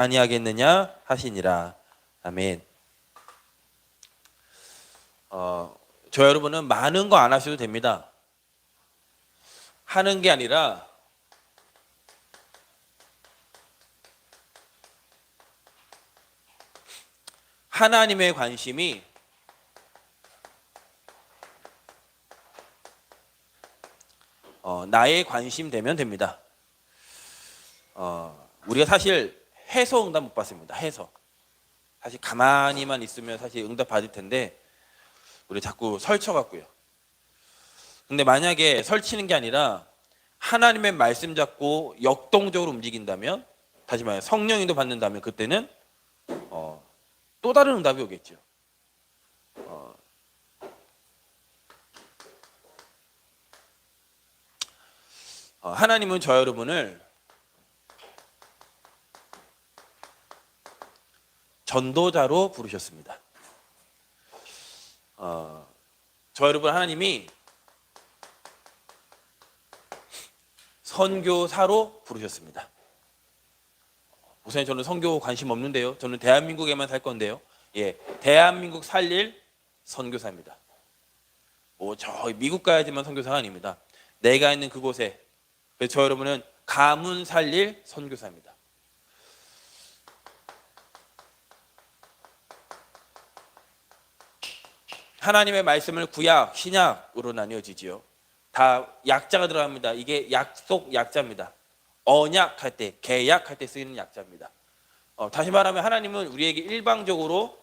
아니하겠느냐 하시니라. 아멘. 저 여러분은 많은 거 안 하셔도 됩니다. 하는 게 아니라 하나님의 관심이 나의 관심 되면 됩니다. 우리가 사실 해서 응답 못 받습니다. 해서 사실 가만히만 있으면 사실 응답 받을 텐데 우리 자꾸 설쳐갖고요. 근데 만약에 설치는 게 아니라 하나님의 말씀 잡고 역동적으로 움직인다면, 다시 말해 성령님도 받는다면 그때는 또 다른 응답이 오겠죠. 하나님은 저 여러분을 전도자로 부르셨습니다. 저 여러분 하나님이 선교사로 부르셨습니다. 우선 저는 선교 관심 없는데요. 저는 대한민국에만 살 건데요. 예, 대한민국 살릴 선교사입니다. 저 미국 가야지만 선교사가 아닙니다. 내가 있는 그곳에, 그래서 저 여러분은 가문 살릴 선교사입니다. 하나님의 말씀을 구약, 신약으로 나뉘어지지요. 다 약자가 들어갑니다. 이게 약속 약자입니다. 언약할 때, 계약할 때 쓰이는 약자입니다. 다시 말하면 하나님은 우리에게 일방적으로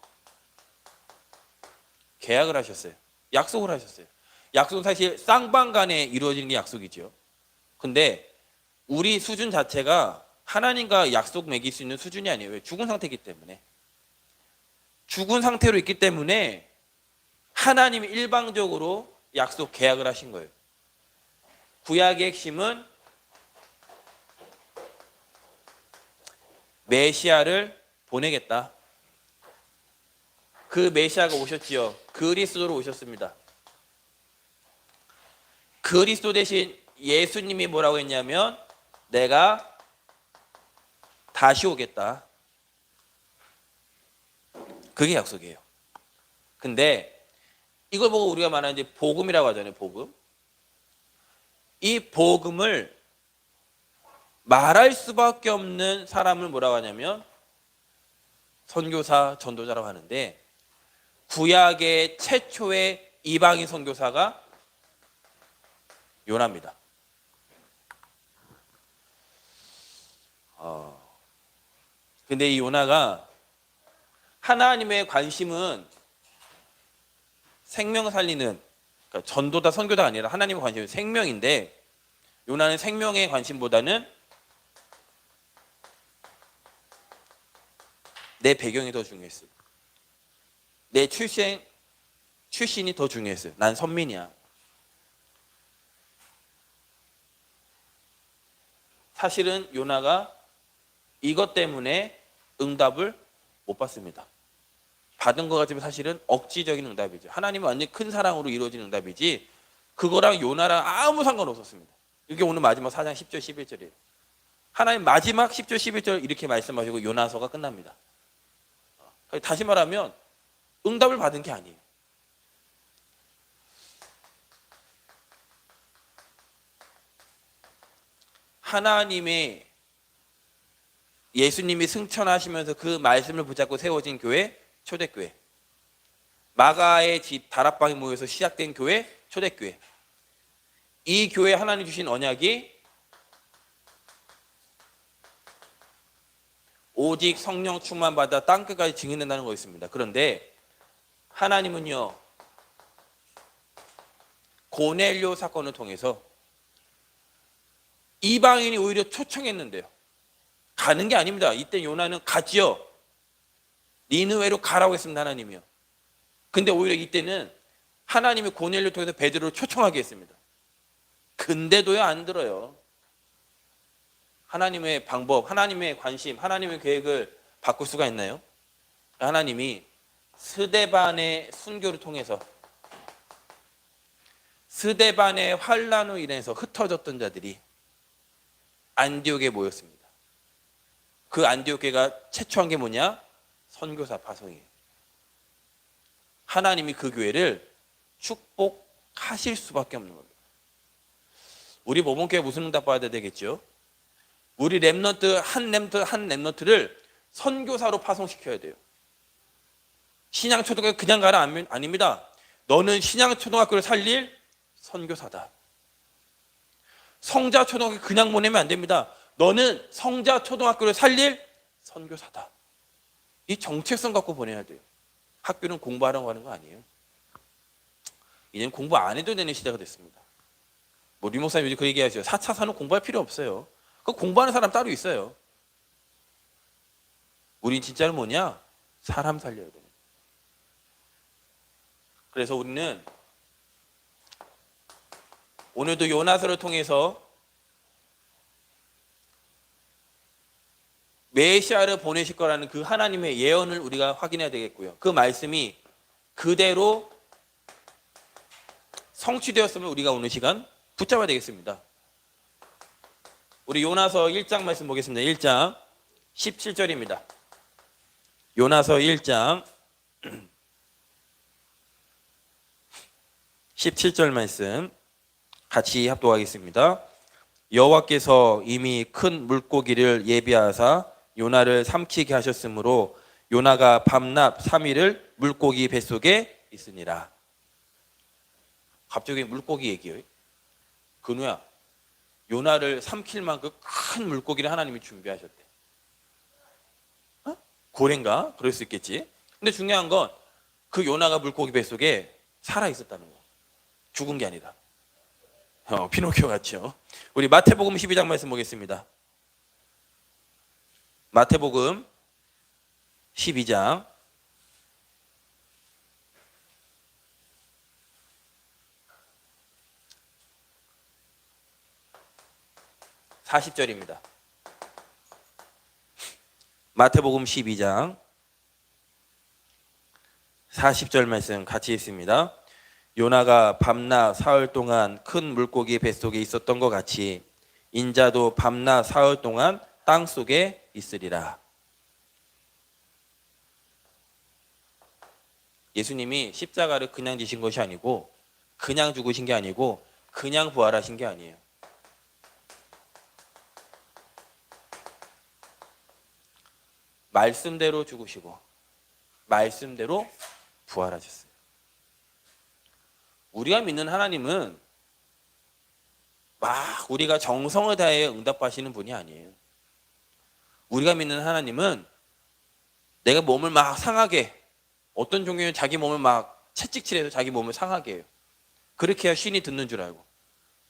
계약을 하셨어요. 약속을 하셨어요. 약속은 사실 쌍방간에 이루어지는 게 약속이죠. 근데 우리 수준 자체가 하나님과 약속 맺을 수 있는 수준이 아니에요. 왜? 죽은 상태이기 때문에. 죽은 상태로 있기 때문에 하나님이 일방적으로 약속 계약을 하신 거예요. 구약의 핵심은 메시아를 보내겠다. 그 메시아가 오셨지요. 그리스도로 오셨습니다. 그리스도 대신 예수님이 뭐라고 했냐면 내가 다시 오겠다. 그게 약속이에요. 근데 이걸 보고 우리가 말하는 이제 복음이라고 하잖아요. 복음. 이 복음을 말할 수밖에 없는 사람을 뭐라고 하냐면 선교사, 전도자라고 하는데, 구약의 최초의 이방인 선교사가 요나입니다. 근데 이 요나가 하나님의 관심은 생명 살리는, 그러니까 전도다 선교다가 아니라 하나님의 관심은 생명인데, 요나는 생명의 관심보다는 내 배경이 더 중요했어요. 내 출신이 더 중요했어요. 난 선민이야. 사실은 요나가 이것 때문에 응답을 못 받습니다. 받은 것 같으면 사실은 억지적인 응답이죠. 하나님은 완전히 큰 사랑으로 이루어진 응답이지 그거랑 요나랑 아무 상관없었습니다. 이게 오늘 마지막 4장 10절 11절이에요. 하나님 마지막 10절 11절 이렇게 말씀하시고 요나서가 끝납니다. 다시 말하면 응답을 받은 게 아니에요. 하나님의 예수님이 승천하시면서 그 말씀을 붙잡고 세워진 교회, 초대교회. 마가의 집 다락방에 모여서 시작된 교회, 초대교회. 이 교회 하나님 주신 언약이 오직 성령 충만받아 땅끝까지 증인된다는 거였습니다. 그런데 하나님은요, 고넬료 사건을 통해서 이방인이 오히려 초청했는데요. 가는 게 아닙니다. 이때 요나는 가지요. 니느웨로 가라고 했습니다. 하나님이요. 근데 오히려 이때는 하나님이 고넬료 통해서 베드로를 초청하게 했습니다. 근데도요 안 들어요. 하나님의 방법, 하나님의 관심, 하나님의 계획을 바꿀 수가 있나요? 하나님이 스데반의 순교를 통해서 스데반의 환난으로 인해서 흩어졌던 자들이 안디옥에 모였습니다. 그 안디옥 교회가 최초한 게 뭐냐? 선교사 파송이에요. 하나님이 그 교회를 축복하실 수밖에 없는 겁니다. 우리 모범교회 무슨 응답 받아야 되겠죠? 우리 랩런트 한 랩런트를 선교사로 파송시켜야 돼요. 신양초등학교 그냥 가라 아닙니다. 너는 신양초등학교를 살릴 선교사다. 성자초등학교 그냥 보내면 안 됩니다. 너는 성자초등학교를 살릴 선교사다. 이 정체성 갖고 보내야 돼요. 학교는 공부하라고 하는 거 아니에요. 이제는 공부 안 해도 되는 시대가 됐습니다. 뭐 류목사님 요즘 그 얘기하죠. 4차 산업 공부할 필요 없어요. 그 공부하는 사람 따로 있어요. 우린 진짜는 뭐냐? 사람 살려야 돼요. 그래서 우리는 오늘도 요나서를 통해서 메시아를 보내실 거라는 그 하나님의 예언을 우리가 확인해야 되겠고요. 그 말씀이 그대로 성취되었으면 우리가 오늘 시간 붙잡아야 되겠습니다. 우리 요나서 1장 말씀 보겠습니다. 1장 17절입니다. 요나서 1장 17절 말씀 같이 합독하겠습니다. 여호와께서 이미 큰 물고기를 예비하사 요나를 삼키게 하셨으므로 요나가 밤낮 3일을 물고기 뱃속에 있으니라. 갑자기 물고기 얘기예요. 근우야, 요나를 삼킬 만큼 큰 물고기를 하나님이 준비하셨대. 고래인가? 그럴 수 있겠지. 근데 중요한 건 그 요나가 물고기 뱃속에 살아 있었다는 거. 죽은 게 아니라. 피노키오 같죠. 우리 마태복음 12장 말씀 보겠습니다. 마태복음 12장 40절입니다. 마태복음 12장 40절 말씀 같이 읽습니다. 요나가 밤낮 사흘 동안 큰 물고기 뱃속에 있었던 것 같이 인자도 밤낮 사흘 동안 땅속에 있으리라. 예수님이 십자가를 그냥 지신 것이 아니고 그냥 죽으신 게 아니고 그냥 부활하신 게 아니에요. 말씀대로 죽으시고 말씀대로 부활하셨어요. 우리가 믿는 하나님은 막 우리가 정성을 다해 응답하시는 분이 아니에요. 우리가 믿는 하나님은 내가 몸을 막 상하게, 어떤 종교는 자기 몸을 막 채찍질해서 자기 몸을 상하게 해요. 그렇게 해야 신이 듣는 줄 알고.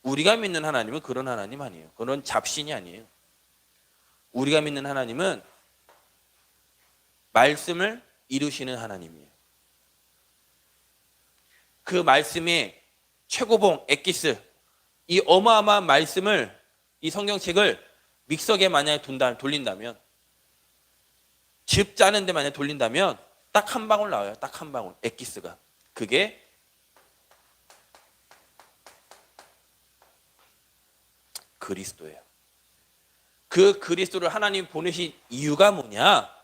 우리가 믿는 하나님은 그런 하나님 아니에요. 그런 잡신이 아니에요. 우리가 믿는 하나님은 말씀을 이루시는 하나님이에요. 그 말씀의 최고봉 엑기스, 이 어마어마한 말씀을, 이 성경책을 믹서기에 만약에 돌린다면, 즙 짜는데 만약에 돌린다면 딱 한 방울 나와요. 딱 한 방울 엑기스가. 그게 그리스도예요. 그 그리스도를 하나님 보내신 이유가 뭐냐?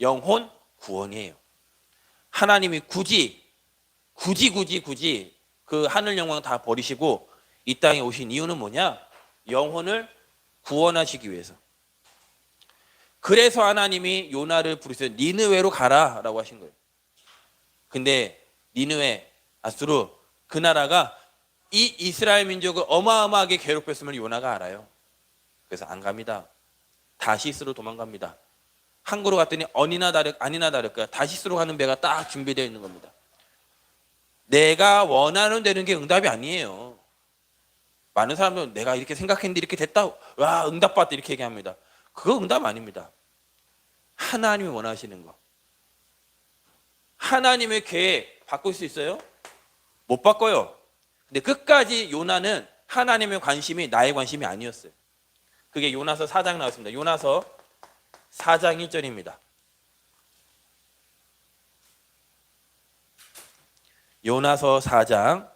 영혼 구원이에요. 하나님이 굳이 그 하늘 영광 다 버리시고 이 땅에 오신 이유는 뭐냐? 영혼을 구원하시기 위해서. 그래서 하나님이 요나를 부르셔서 니느웨로 가라라고 하신 거예요. 근데 니느웨, 아수르, 그 나라가 이 이스라엘 민족을 어마어마하게 괴롭혔음을 요나가 알아요. 그래서 안 갑니다. 다시스로 도망갑니다. 항구로 갔더니 아니나 다를까 다시스로 가는 배가 딱 준비되어 있는 겁니다. 내가 원하는 되는 게 응답이 아니에요. 많은 사람들은 내가 이렇게 생각했는데 이렇게 됐다, 와 응답받다 이렇게 얘기합니다. 그거 응답 아닙니다. 하나님이 원하시는 거. 하나님의 계획 바꿀 수 있어요? 못 바꿔요. 근데 끝까지 요나는 하나님의 관심이 나의 관심이 아니었어요. 그게 요나서 4장 나왔습니다. 요나서 4장 1절입니다. 요나서 4장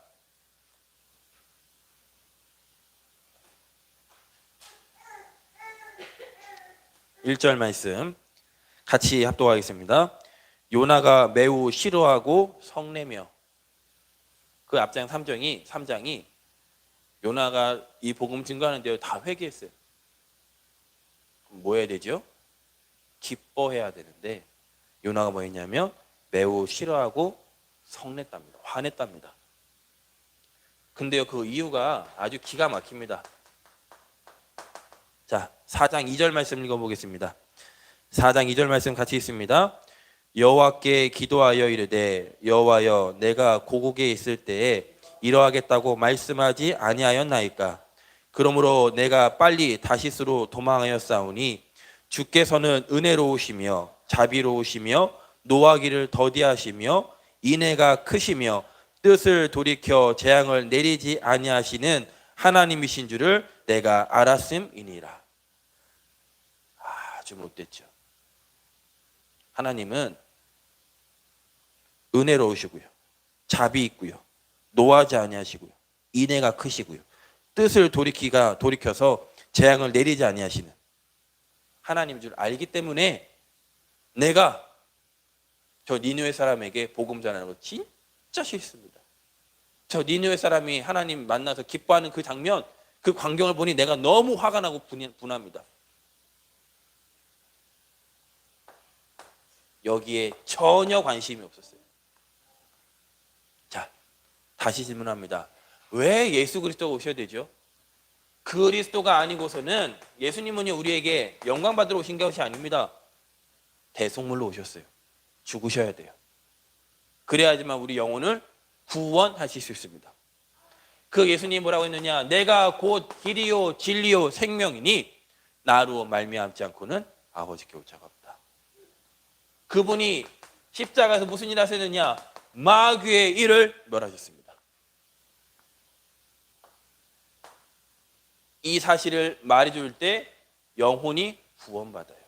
1절 말씀 같이 합독하겠습니다. 요나가 매우 싫어하고 성내며. 그 앞장 3장이 요나가 이 복음 증거하는 데요 다 회개했어요. 뭐 해야 되죠? 기뻐해야 되는데 요나가 뭐 했냐면 매우 싫어하고 성냈답니다. 화냈답니다. 근데요 그 이유가 아주 기가 막힙니다. 자, 4장 2절 말씀 읽어보겠습니다. 4장 2절 말씀 같이 있습니다. 여호와께 기도하여 이르되 여호와여 내가 고국에 있을 때에 이러하겠다고 말씀하지 아니하였나이까. 그러므로 내가 빨리 다시스로 도망하였사오니 주께서는 은혜로우시며 자비로우시며 노하기를 더디하시며 인애가 크시며 뜻을 돌이켜 재앙을 내리지 아니하시는 하나님이신 줄을 내가 알았음이니라. 아주 못됐죠. 하나님은 은혜로우시고요, 자비 있고요, 노하지 아니하시고요, 인애가 크시고요, 뜻을 돌이켜서 재앙을 내리지 아니하시는 하나님인 줄 알기 때문에 내가 저 니느웨 사람에게 복음 전하는 거 진짜 싫습니다. 저 니느웨 사람이 하나님 만나서 기뻐하는 그 장면, 그 광경을 보니 내가 너무 화가 나고 분합니다. 여기에 전혀 관심이 없었어요. 자, 다시 질문합니다. 왜 예수 그리스도가 오셔야 되죠? 그리스도가 아니고서는 예수님은 우리에게 영광 받으러 오신 것이 아닙니다. 대속물로 오셨어요. 죽으셔야 돼요. 그래야지만 우리 영혼을 구원하실 수 있습니다. 그 예수님이 뭐라고 했느냐? 내가 곧 길이요 진리요 생명이니 나로 말미암지 않고는 아버지께 올 자가 없다. 그분이 십자가에서 무슨 일을 하셨느냐? 마귀의 일을 멸하셨습니다. 이 사실을 말해줄 때 영혼이 구원받아요.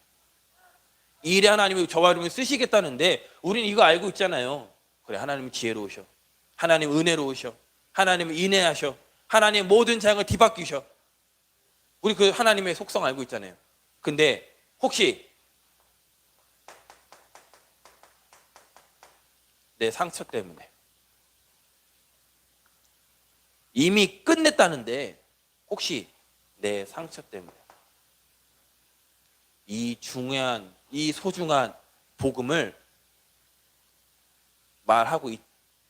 이 일에 하나님이 저와 여러분을 쓰시겠다는데 우리는 이거 알고 있잖아요. 그래, 하나님은 지혜로우셔, 하나님 은혜로우셔, 하나님은 인애하셔, 하나님 모든 재앙을 뒤바뀌셔. 우리 그 하나님의 속성 알고 있잖아요. 근데 혹시 내 상처 때문에 이미 끝냈다는데 혹시 내 상처 때문에 이 중요한, 이 소중한 복음을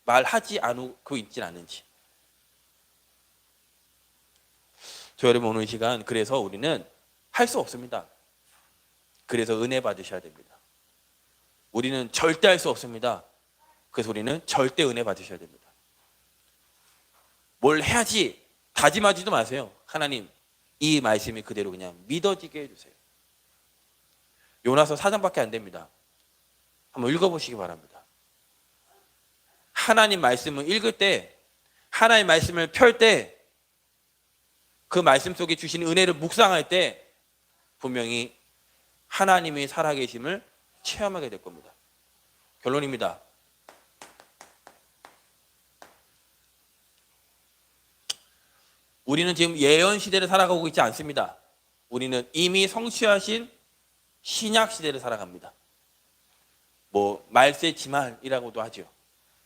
말하지 않고 있진 않은지. 저 여러분 오늘 이 시간 그래서 우리는 할 수 없습니다. 그래서 은혜 받으셔야 됩니다. 우리는 절대 할 수 없습니다. 그래서 우리는 절대 은혜 받으셔야 됩니다. 뭘 해야지 다짐하지도 마세요. 하나님 이 말씀이 그대로 그냥 믿어지게 해주세요. 요나서 4장밖에 안 됩니다. 한번 읽어보시기 바랍니다. 하나님 말씀을 읽을 때, 하나님 말씀을 펼 때, 그 말씀 속에 주신 은혜를 묵상할 때 분명히 하나님이 살아계심을 체험하게 될 겁니다. 결론입니다. 우리는 지금 예언 시대를 살아가고 있지 않습니다. 우리는 이미 성취하신 신약 시대를 살아갑니다. 뭐 말세지말이라고도 하죠.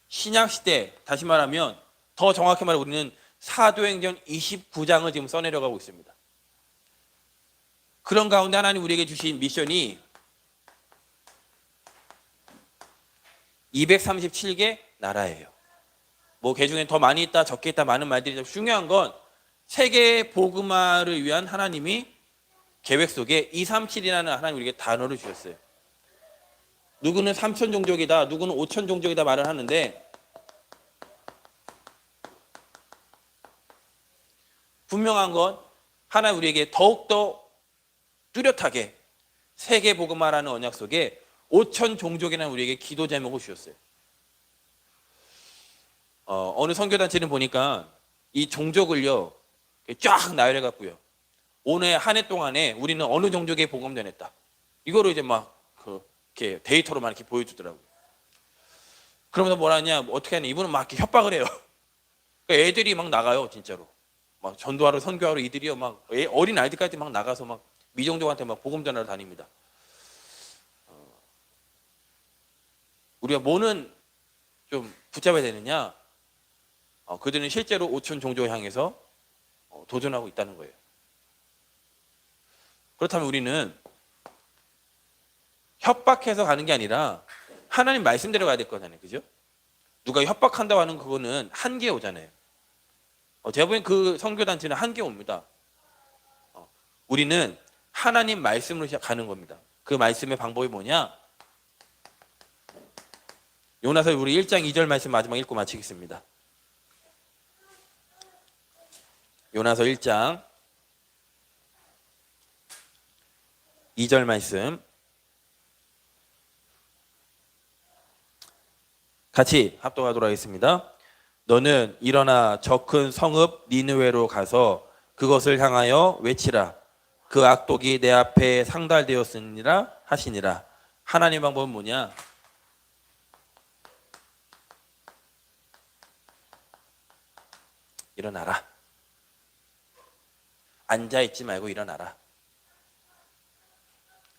신약 시대, 다시 말하면 더 정확히 말해 우리는 사도행전 29장을 지금 써내려가고 있습니다. 그런 가운데 하나님 우리에게 주신 미션이 237개 나라예요. 뭐 그 중에 더 많이 있다 적게 있다 많은 말들이 중요한 건 세계 복음화를 위한 하나님이 계획 속에 237이라는 하나님 우리에게 단어를 주셨어요. 누구는 3천 종족이다, 누구는 5천 종족이다 말을 하는데 분명한 건 하나님 우리에게 더욱더 뚜렷하게 세계 복음화라는 언약 속에 5천 종족이라는 우리에게 기도 제목을 주셨어요. 어느 선교단체는 보니까 이 종족을요 쫙 나열해 갖고요. 오늘 한 해 동안에 우리는 어느 종족에 복음 전했다. 이거를 이제 막 이렇게 데이터로만 이렇게 보여주더라고요. 그러면서 뭐라 하냐, 어떻게 하냐, 이분은 막 이렇게 협박을 해요. 그러니까 애들이 막 나가요, 진짜로. 막 전도하러 선교하러 이들이요, 막 어린 아이들까지 막 나가서 막 미종족한테 막 복음 전하러 다닙니다. 우리가 뭐는 좀 붙잡아야 되느냐? 그들은 실제로 5천 종족을 향해서 도전하고 있다는 거예요. 그렇다면 우리는 협박해서 가는 게 아니라 하나님 말씀대로 가야 될 거잖아요. 그죠? 누가 협박한다고 하는 그거는 한계에 오잖아요. 제가 보기엔 그 선교단체는 한계에 옵니다. 우리는 하나님 말씀으로 가는 겁니다. 그 말씀의 방법이 뭐냐? 요나서 우리 1장 2절 말씀 마지막 읽고 마치겠습니다. 요나서 1장 2절 말씀 같이 합독하도록 하겠습니다. 너는 일어나 저 큰 성읍 니느웨로 가서 그것을 향하여 외치라. 그 악독이 내 앞에 상달되었으니라 하시니라. 하나님의 방법은 뭐냐? 일어나라. 앉아있지 말고 일어나라.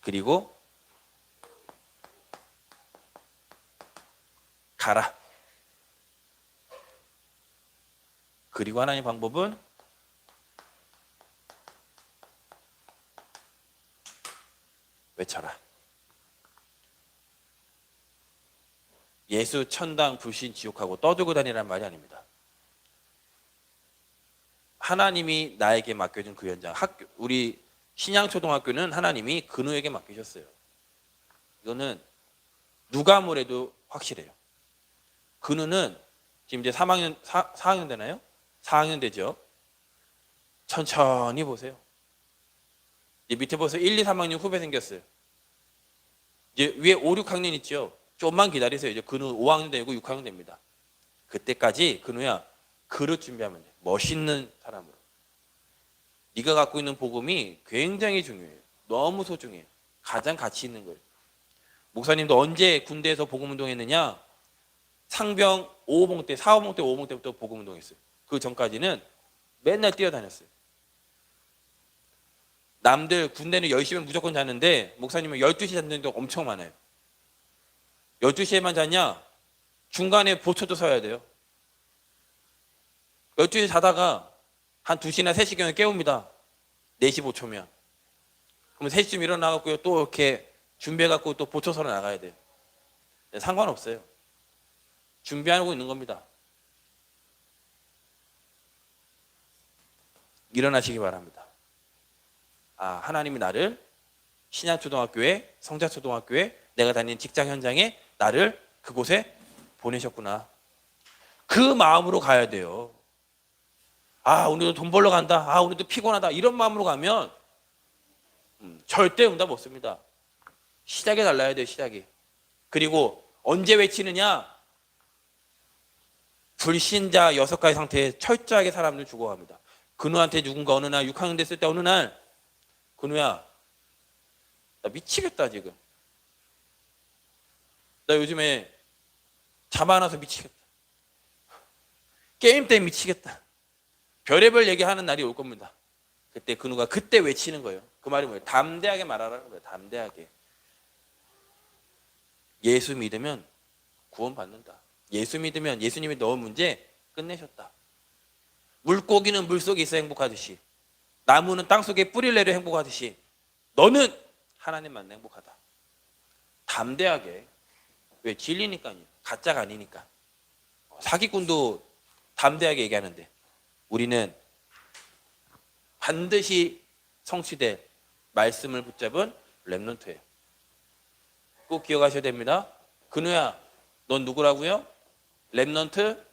그리고 가라. 그리고 하나님의 방법은 외쳐라. 예수 천당 불신 지옥하고 떠들고 다니라는 말이 아닙니다. 하나님이 나에게 맡겨준 그 현장, 우리 신양초등학교는 하나님이 근우에게 맡기셨어요. 이거는 누가 뭐래도 확실해요. 근우는 지금 이제 4학년 되나요? 4학년 되죠. 천천히 보세요. 이제 밑에 보세요. 1, 2, 3학년 후배 생겼어요. 이제 위에 5, 6학년 있죠. 좀만 기다리세요. 이제 근우 5학년 되고 6학년 됩니다. 그때까지 근우야 그릇 준비하면 돼. 멋있는 사람으로. 네가 갖고 있는 복음이 굉장히 중요해요. 너무 소중해요. 가장 가치 있는 거예요. 목사님도 언제 군대에서 복음 운동했느냐? 상병 5호봉 때, 4호봉 때, 5호봉 때부터 복음 운동했어요. 그 전까지는 맨날 뛰어다녔어요. 남들 군대는 10시면 무조건 자는데 목사님은 12시 자는 데도 엄청 많아요. 12시에만 자냐? 중간에 보초도 서야 돼요. 12시에 자다가 한 2시나 3시경에 깨웁니다. 4시 보초면. 그러면 3시쯤 일어나갖고요. 또 이렇게 준비해갖고 또 보초 서러 나가야 돼요. 상관없어요. 준비하고 있는 겁니다. 일어나시기 바랍니다. 하나님이 나를 신양초등학교에, 성자초등학교에, 내가 다니는 직장 현장에 나를 그곳에 보내셨구나. 그 마음으로 가야 돼요. 오늘도 돈 벌러 간다. 오늘도 피곤하다. 이런 마음으로 가면 절대 응답 없습니다. 시작에 달라야 돼요. 시작이. 그리고 언제 외치느냐? 불신자 6가지 상태에 철저하게 사람들 죽어갑니다. 근우한테 누군가 어느 날 6학년 됐을 때 어느 날 근우야 나 미치겠다 지금. 나 요즘에 잠 안 와서 미치겠다. 게임 때문에 미치겠다. 별의별 얘기하는 날이 올 겁니다. 그때 근우가 그때 외치는 거예요. 그 말이 뭐예요? 담대하게 말하라는 거예요. 담대하게. 예수 믿으면 구원받는다. 예수 믿으면 예수님이 넣은 문제 끝내셨다. 물고기는 물속에 있어 행복하듯이, 나무는 땅속에 뿌리를 내려 행복하듯이 너는 하나님 만나 행복하다. 담대하게. 왜? 진리니까요. 가짜가 아니니까. 사기꾼도 담대하게 얘기하는데 우리는 반드시 성취될 말씀을 붙잡은 렘넌트예요. 꼭 기억하셔야 됩니다. 근우야, 넌 누구라고요? 렘넌트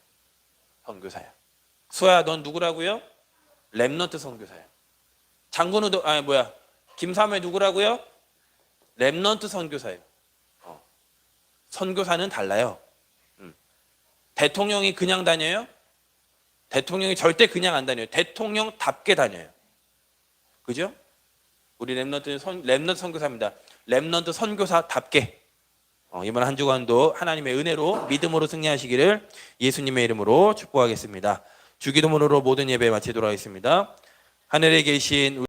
선교사야. 수아야, 넌 누구라고요? 렘넌트 선교사야. 장군우도 김사무엘 누구라고요? 렘넌트 선교사예요. 선교사는 달라요. 대통령이 그냥 다녀요? 대통령이 절대 그냥 안 다녀요. 대통령답게 다녀요. 그죠? 우리 렘넌트 선교사입니다. 렘넌트 선교사답게 이번 한 주간도 하나님의 은혜로 믿음으로 승리하시기를 예수님의 이름으로 축복하겠습니다. 주기도문으로 모든 예배 마치도록 하겠습니다. 하늘에 계신